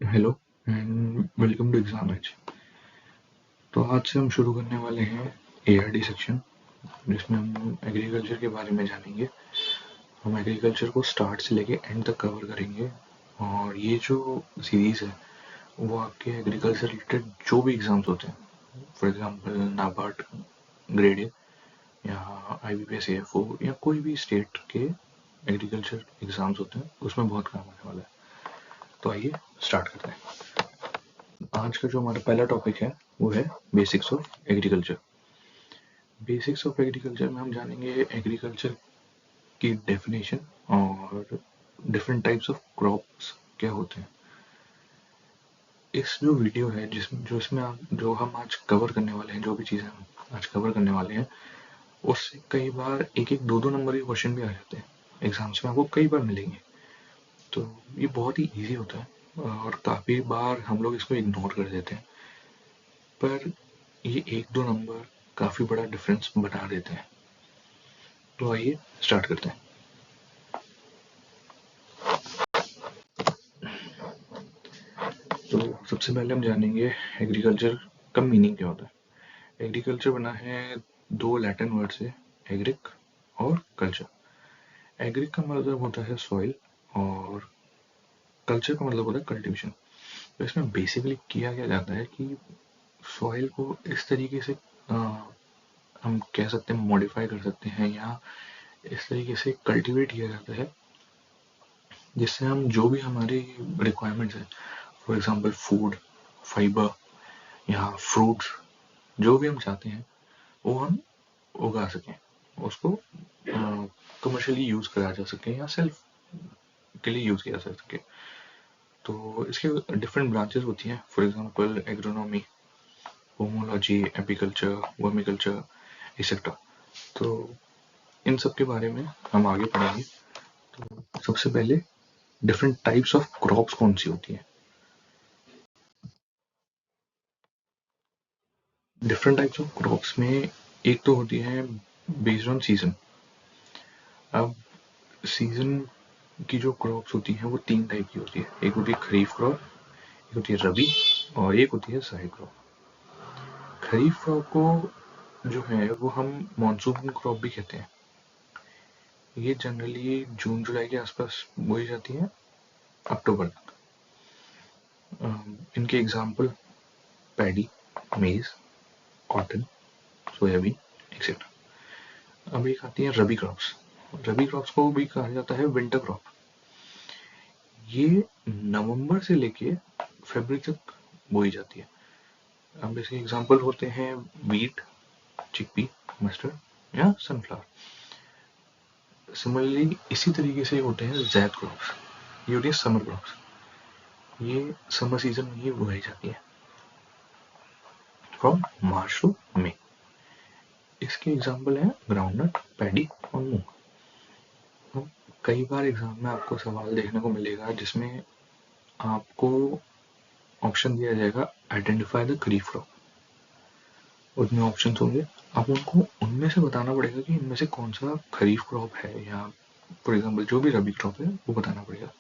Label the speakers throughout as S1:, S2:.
S1: Hello and welcome to exam edge. तो आज से हम शुरू करने वाले हैं एआरडी सेक्शन, जिसमें हम एग्रीकल्चर के बारे में जानेंगे। हम एग्रीकल्चर को स्टार्ट से लेके एंड तक कवर करेंगे। और ये जो सीरीज़ है वो आपके एग्रीकल्चर रिलेटेड जो भी एग्ज़ाम्स होते हैं, for example NABARD grade A या IBPS AFO या कोई भी स्टेट के एग्रीकल्चर एग्ज़ाम्स होते हैं, उसमें बहुत काम आने वाला है। तो आइए स्टार्ट करते हैं। आज का जो हमारा पहला टॉपिक है वो है basics of agriculture. Basics of agriculture में हम जानेंगे एग्रीकल्चर की डेफिनेशन और डिफरेंट टाइप्स ऑफ क्रॉप्स क्या होते हैं। इस जो वीडियो है इसमें जो हम आज कवर करने वाले हैं, जो भी चीज़ें हम आज कवर करने वाले हैं, उससे कई बार एक एक दो दो नंबर के क्वेश्चन भी आ जाते हैं एग्जाम्स में, आपको कई बार मिलेंगे। तो ये बहुत ही ईजी होता है और काफ़ी बार हम लोग इसको इग्नोर कर देते हैं, पर ये एक दो नंबर काफ़ी बड़ा डिफरेंस बना देते हैं। तो आइए स्टार्ट करते हैं। तो सबसे पहले हम जानेंगे एग्रीकल्चर का मीनिंग क्या होता है। एग्रीकल्चर बना है दो लैटिन वर्ड से, एग्रिक और कल्चर। एग्रिक का मतलब होता है सॉइल और कल्चर का मतलब होता है कल्टीवेशन। तो इसमें बेसिकली किया क्या जाता है कि सॉइल को इस तरीके से हम कह सकते हैं मॉडिफाई कर सकते हैं या इस तरीके से कल्टीवेट किया जाता है जिससे हम जो भी हमारी रिक्वायरमेंट्स है, फॉर एग्जांपल फूड, फाइबर या फ्रूट्स, जो भी हम चाहते हैं वो हम उगा सकें, उसको कमर्शियली यूज करा जा सके या सेल्फ के लिए यूज किया जा सके। तो इसके डिफरेंट ब्रांचेस होती हैं, for example agronomy, pomology, apiculture, vermiculture, etcetera. तो इन सब के बारे में हम आगे पढ़ेंगे। तो सबसे पहले डिफरेंट टाइप्स ऑफ क्रॉप्स कौन सी होती हैं। डिफरेंट टाइप्स ऑफ क्रॉप्स में एक तो होती है बेस्ड ऑन सीजन। अब सीजन की जो क्रॉप्स होती हैं वो तीन टाइप की होती है। एक होती है खरीफ क्रॉप, एक होती है रबी और एक होती है जायद क्रॉप। खरीफ क्रॉप को जो है वो हम मानसून क्रॉप भी कहते हैं। ये जनरली जून जुलाई के आसपास बोई जाती है, अक्टूबर तक। इनके एग्जाम्पल पैडी, मेज, कॉटन, सोयाबीन, एक्सेट्रा। अब एक आती है रबी क्रॉप्स। रबी क्रॉप्स को भी कहा जाता है विंटर क्रॉप। ये नवंबर से लेके फरवरी तक बोई जाती है। अब इसके एग्जाम्पल होते हैं वीट, चिकपी, मस्टर्ड या सनफ्लावर। सिमिलरली इसी तरीके से होते हैं जैद क्रॉप्स। ये होती है समर क्रॉप्स। ये समर सीजन में ही उगाई जाती है, फ्रॉम मार्च टू मई। इसके एग्जाम्पल हैं ग्राउंडनट, पैडी और मूंग। कई बार एग्जाम में आपको सवाल देखने को मिलेगा जिसमें आपको ऑप्शन दिया जाएगा आइडेंटिफाई द खरीफ क्रॉप। उसमें ऑप्शन होंगे, आप उनको उनमें से बताना पड़ेगा कि इनमें से कौन सा खरीफ क्रॉप है, या फॉर एग्जाम्पल जो भी रबी क्रॉप है वो बताना पड़ेगा।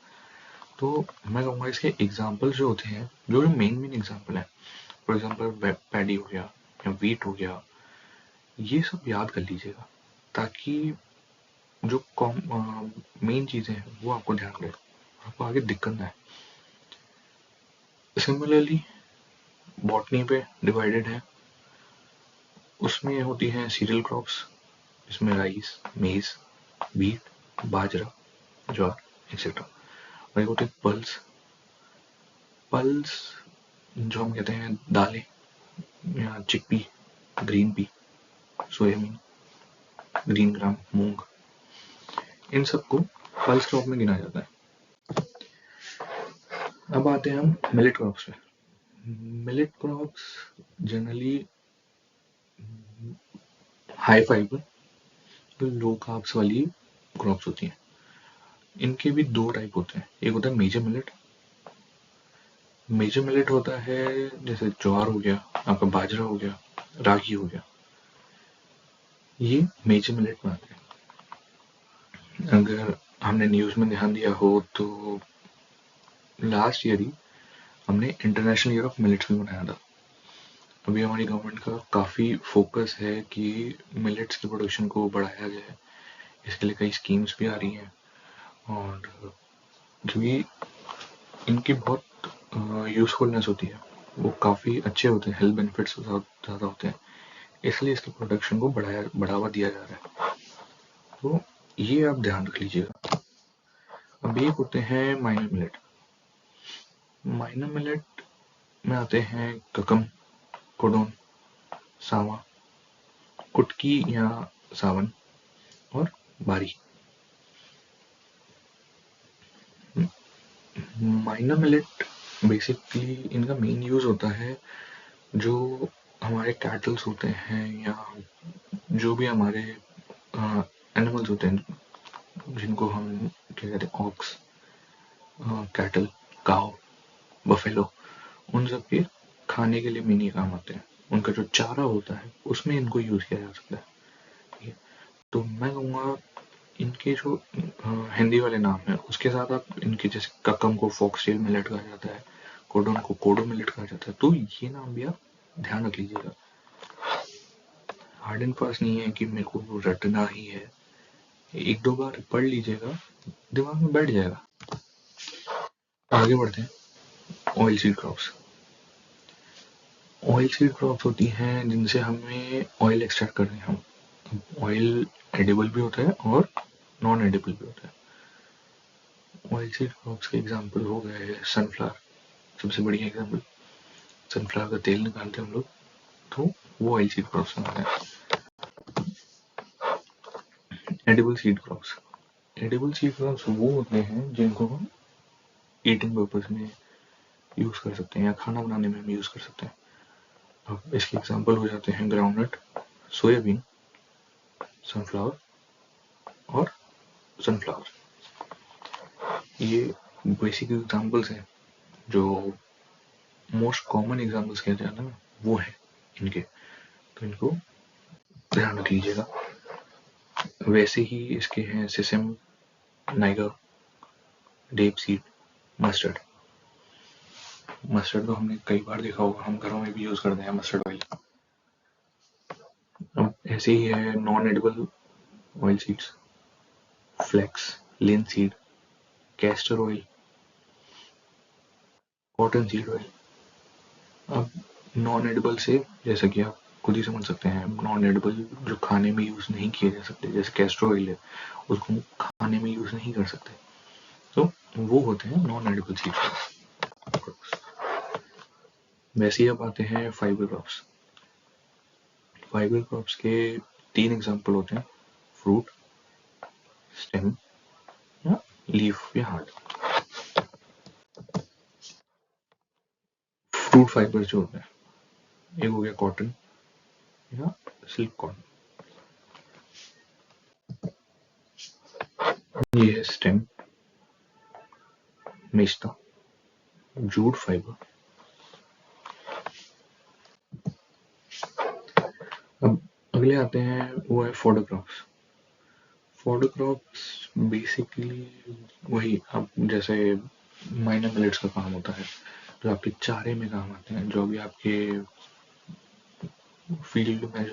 S1: तो मैं कहूँगा इसके एग्जाम्पल जो होते हैं, जो मेन मेन एग्जाम्पल है, फॉर एग्जाम्पल पैडी हो गया या वीट हो गया, ये सब याद कर लीजिएगा ताकि जो मेन चीज़ें हैं वो आपको ध्यान रहे, आपको आगे दिक्कत ना आए। सिमिलरली बॉटनी पे डिवाइडेड है, उसमें होती हैं सीरियल क्रॉप्स, इसमें राइस, मेज, व्हीट, बाजरा, ज्वार, एक्सेट्रा। और एक होते हैं पल्स। पल्स जो हम कहते हैं दालें या chickpea, green pea, soybean, green gram, मूंग, इन सबको पल्स क्रॉप में गिना जाता है। अब आते हैं हम मिलेट क्रॉप्स पे। Millet crops generally high fibre तो लो कार्ब्स वाली क्रॉप्स होती हैं। इनके भी दो टाइप होते हैं, एक होता है मेजर मिलेट। मेजर मिलेट होता है जैसे ज्वार हो गया, आपका बाजरा हो गया, रागी हो गया, ये मेजर मिलेट में आते हैं। अगर हमने न्यूज में ध्यान दिया हो तो लास्ट ईयर ही हमने इंटरनेशनल ईयर ऑफ मिलेट्स भी बनाया था। अभी हमारी गवर्नमेंट का काफ़ी फोकस है कि मिलेट्स की प्रोडक्शन को बढ़ाया जाए। इसके लिए कई स्कीम्स भी आ रही हैं, और क्योंकि इनकी बहुत यूज़फुलनेस होती है, वो काफ़ी अच्छे होते हैं, हेल्थ बेनिफिट्स ज़्यादा होते हैं, इसलिए इसकी प्रोडक्शन को बढ़ावा दिया जा रहा है। तो ये आप ध्यान रख लीजिएगा। अब ये होते हैं माइनर मिलेट। माइनर मिलेट में आते हैं ककम, कोडोन, सावा, कुटकी या सावन और बारी। माइनर मिलेट बेसिकली इनका मेन यूज होता है जो हमारे कैटल्स होते हैं या जो भी हमारे एनिमल्स होते हैं जिनको हम क्या कहते हैं, ऑक्स, कैटल, काव, बफेलो, उन सब के खाने के लिए मेन काम आते हैं। उनका जो चारा होता है उसमें इनको यूज किया जा सकता है। ठीक है, तो मैं कहूँगा इनके जो हिंदी वाले नाम है उसके साथ आप इनके जैसे ककम को फॉक्सटेल मिलेट कहा जाता है, कोडोन को कोडो मिलेट कहा जाता है, तो ये नाम भी आप ध्यान रख लीजिएगा। हार्ड एंड फास्ट नहीं है कि मेरे को रटना ही है, एक दो बार पढ़ लीजिएगा, दिमाग में बैठ जाएगा। आगे बढ़ते हैं। Oil seed crops. Oil seed crops होती हैं जिनसे हमें ऑयल एक्सट्रैक्ट कर रहे हैं हम। ऑयल एडिबल भी होता है और नॉन एडिबल भी होता है। ऑयल सीड क्रॉप्स के एग्जांपल हो गए सनफ्लावर, सबसे बढ़िया एग्जांपल। सनफ्लावर का तेल निकालते हैं हम लोग, तो वो ऑयल सीड क्रॉप्स में आता है। Edible seed crops. Edible seed crops वो होते हैं जिनको हम ईटिंग पर्पस में यूज कर सकते हैं या खाना बनाने में हम यूज कर सकते हैं। अब इसके एग्जांपल हो जाते हैं ग्राउंडनट, सोयाबीन, सनफ्लावर और सनफ्लावर। ये बेसिक एग्जांपल्स हैं, जो मोस्ट कॉमन एग्जांपल्स कहते हैं ना, वो है इनके, तो इनको ध्यान रख लीजिएगा। वैसे ही इसके हैं सेसम, नाइगर, डेप सीड, मस्टर्ड। मस्टर्ड तो हमने कई बार देखा होगा, हम घरों में भी यूज करते हैं मस्टर्ड ऑयल। अब ऐसे ही है non edible oil seeds, flax, linseed, castor oil, cotton seed oil. अब नॉन एडिबल से जैसा कि आप खुद ही समझ सकते हैं, नॉन एडिबल जो खाने में यूज नहीं किए जा सकते, जैसे कैस्टर ऑयल है, उसको खाने में यूज नहीं कर सकते, तो वो होते हैं नॉन एडिबल सीड। वैसे ही अब आते हैं फाइबर क्रॉप्स। फाइबर क्रॉप्स के 3 एग्जांपल होते हैं, फ्रूट, स्टेम या लीफ या हार्ट। फ्रूट फाइबर जो होते हैं, एक हो गया कॉटन या सिल्क कॉटन, ये है स्टेम, मेस्टा, जूट फाइबर। अब अगले आते हैं, वो है fodder crops. Fodder crops basically वही, अब जैसे माइनर मिलेट्स का काम होता है, जो आपके चारे में काम आते हैं, जो भी आपके फील्ड में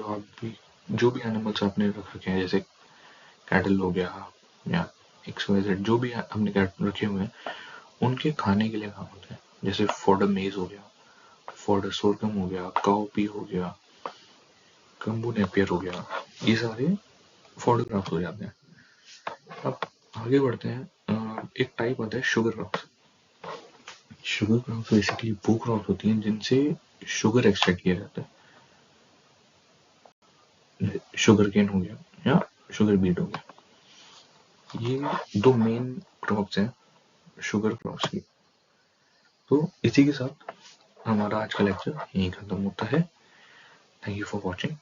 S1: जो भी एनिमल्स आपने रख रखे हैं, जैसे कैटल हो गया या XYZ, जो भी हमने कैटल रखे हुए हैं, उनके खाने के लिए काम होते हैं। जैसे फॉडर मेज हो गया, फॉडर सोरगम हो गया, काउपी हो गया, कम्बू नेपियर हो गया, ये सारे फॉडर क्रॉप्स हो जाते हैं। अब आगे बढ़ते हैं, एक टाइप आता है sugar crops. Sugar crops basically वो क्रॉप्स होती हैं जिनसे शुगर एक्सट्रैक्ट किया जाता है। शुगर केन हो गया या शुगर बीट हो गया, ये 2 मेन क्रॉप्स हैं शुगर क्रॉप्स की। तो इसी के साथ हमारा आज का लेक्चर यहीं खत्म होता है। Thank you for watching.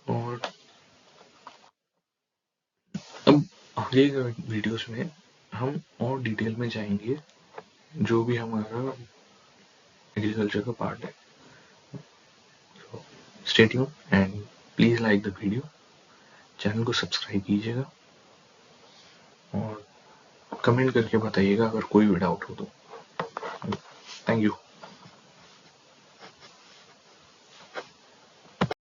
S1: और अब आगे वीडियोस में हम और डिटेल में जाएंगे, जो भी हमारा एग्रीकल्चर का पार्ट है। Stay tuned and please like the video, channel को सब्सक्राइब कीजिएगा और कमेंट करके बताइएगा अगर कोई भी डाउट हो तो। Thank you.